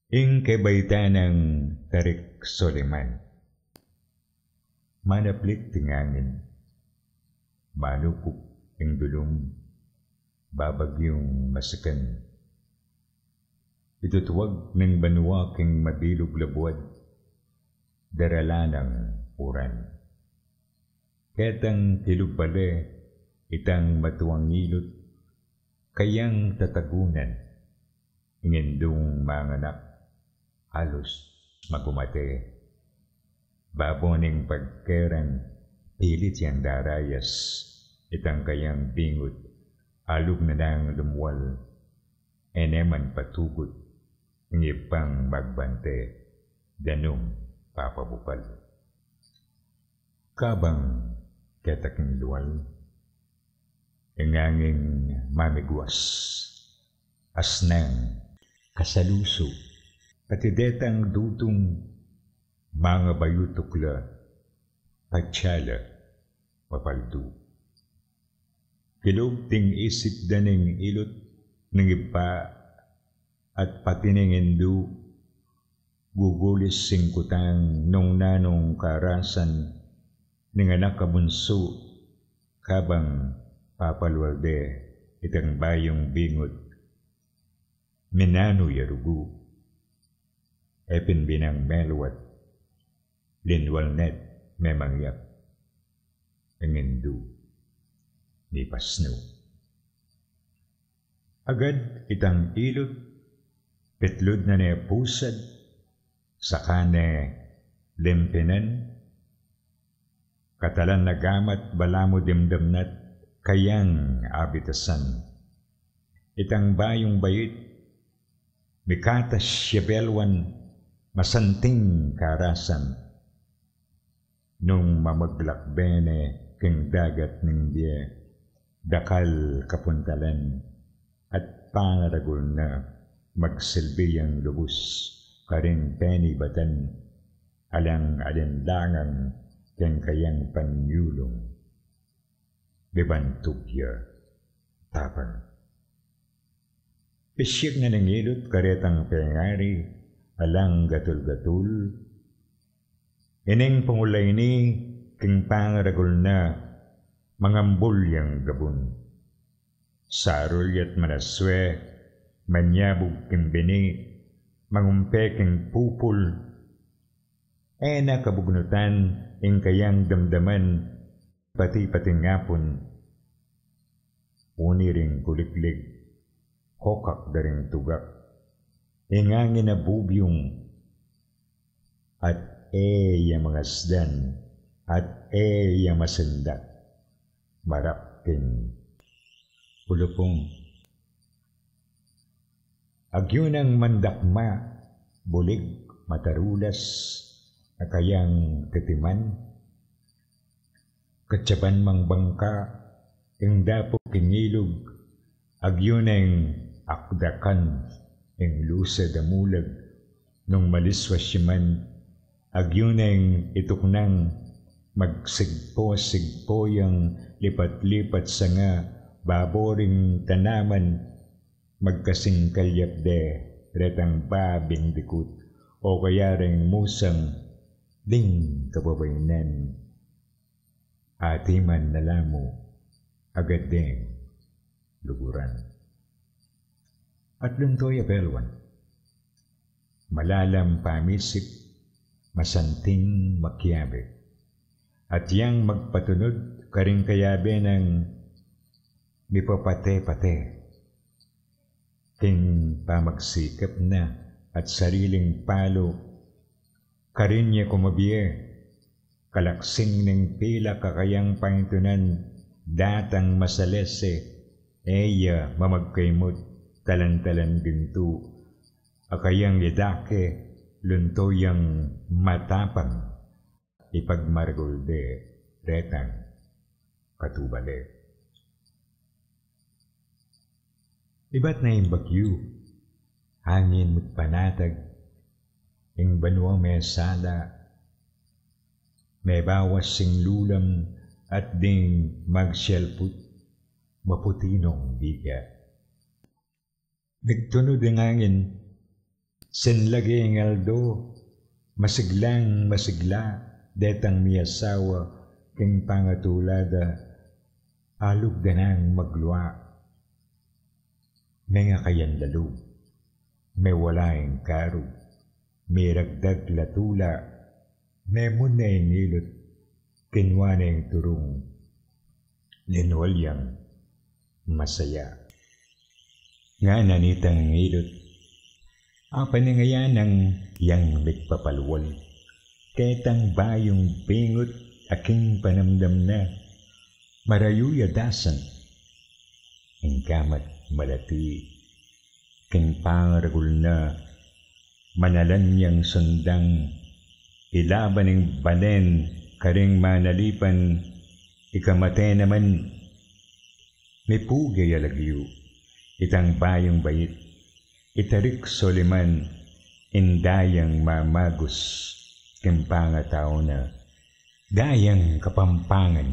Ing kabaita ng Tariq Soleiman. Manaplik tingangin, manukop ang dulong, babagyong masakan. Itutuwag ng banwa king mabilog labuad, darala ng uran. Ketang tilugbale, itang matuang ilot, kayang tatagunan, ingindong manganak, halos magumate. Baboning pagkerang pilit yang darayas, itang kayang bingot, alog na nang lumwal, eneman patugot, ngipang magbante, danong papabukal. Kabang ketaking luwal, inganging mamigwas, asnang kasaluso, patidetang dutong mga bayutukla, patsala, mapaldo. Kilog ting isip daning ilot ng ipa at patining indu, gugulis singkutang nung nanong karasan ng anak kabunso, kabang papalwalde itang bayong bingot. Minano yarugu, epin binang melwat, linwal net memangyak, ang indu ni pasno. Agad itang ilot, pitlod na niya pusad, saka ne limpinan, katalan na gamat balamo dimdamnat, kayang abitasan. Itang bayong bayit, mikatas siyabelwan, masanting karasan, nung mamaglakbene keng dagat ng diye, dakal kapuntalan, at pangaragol na magsilbiyang lubos, karing penibatan, alang alinlangang keng kayang panyulong, bibantugya, tapang. Pisyik na nangilot karetang pengari, alang gatul-gatul, ining pangulay ni king pangaragol na mangambol yang gabon. Sarol yat manaswe, manyabog king bini, mangumpe king pupul, na kabugnutan ing kayang damdaman, pati-pati ngapon, uniring kuliklig, hokak daring tugak, ingangin na bubyong, at yang mangasdan, at yang masendak, marapking pulupong. Agyunang mandakma, bulig, matarulas, na kayang titiman, katsaban mang bangka, ing dapo kinilog, agyunang akdakan, ing lusa damulag, nung maliswas siman, agyunang ituknang magsigpo-sigpo yang lipat-lipat sa nga baboring tanaman, magkasing kalyapde retang babing dikut o kaya ring musang ding kababaynan, atiman nalamo agad ding luguran. At luntoy abelwan, malalam pamisip, masanting makyabe, at yang magpatunod karing kayabe ng mipapate-pate, king pamagsikap na at sariling palo, karin niya kumabiye, kalaksing ng pila kakayang paintunan, datang masalese, eya mamagkaymot, talan-talan gintu, akayang yadake, luntoyang matapang, ipagmargolde, retang, katubale. Iba't na yung bagyo, hangin magpanatag, ing banwa may sala, may bawas sing lulam, at ding magsyalput, maputinong biga. Nagtunod ang hangin, Sinlaging Aldo, masiglang masigla, detang miyasawa, king pangatulada, alog ganang maglua. May nga kayan lalo, may walaing karo, may ragdag latula, may munay ngilot, kinwaneng turong, linwalyang masaya. Nga nanitang ngilot, apanangayan ng yang nagpapalwal, ketang bayong bingot aking panamdam na, marayuyadasan, ang kamat malati, king pangaragul na, manalanyang sundang, ilaban ng banen, karing manalipan, ikamate naman, may pugay alagyo, itang bayong bayit, itarik soliman, indayang mamagos, king pangatao na, dayang kapampangan,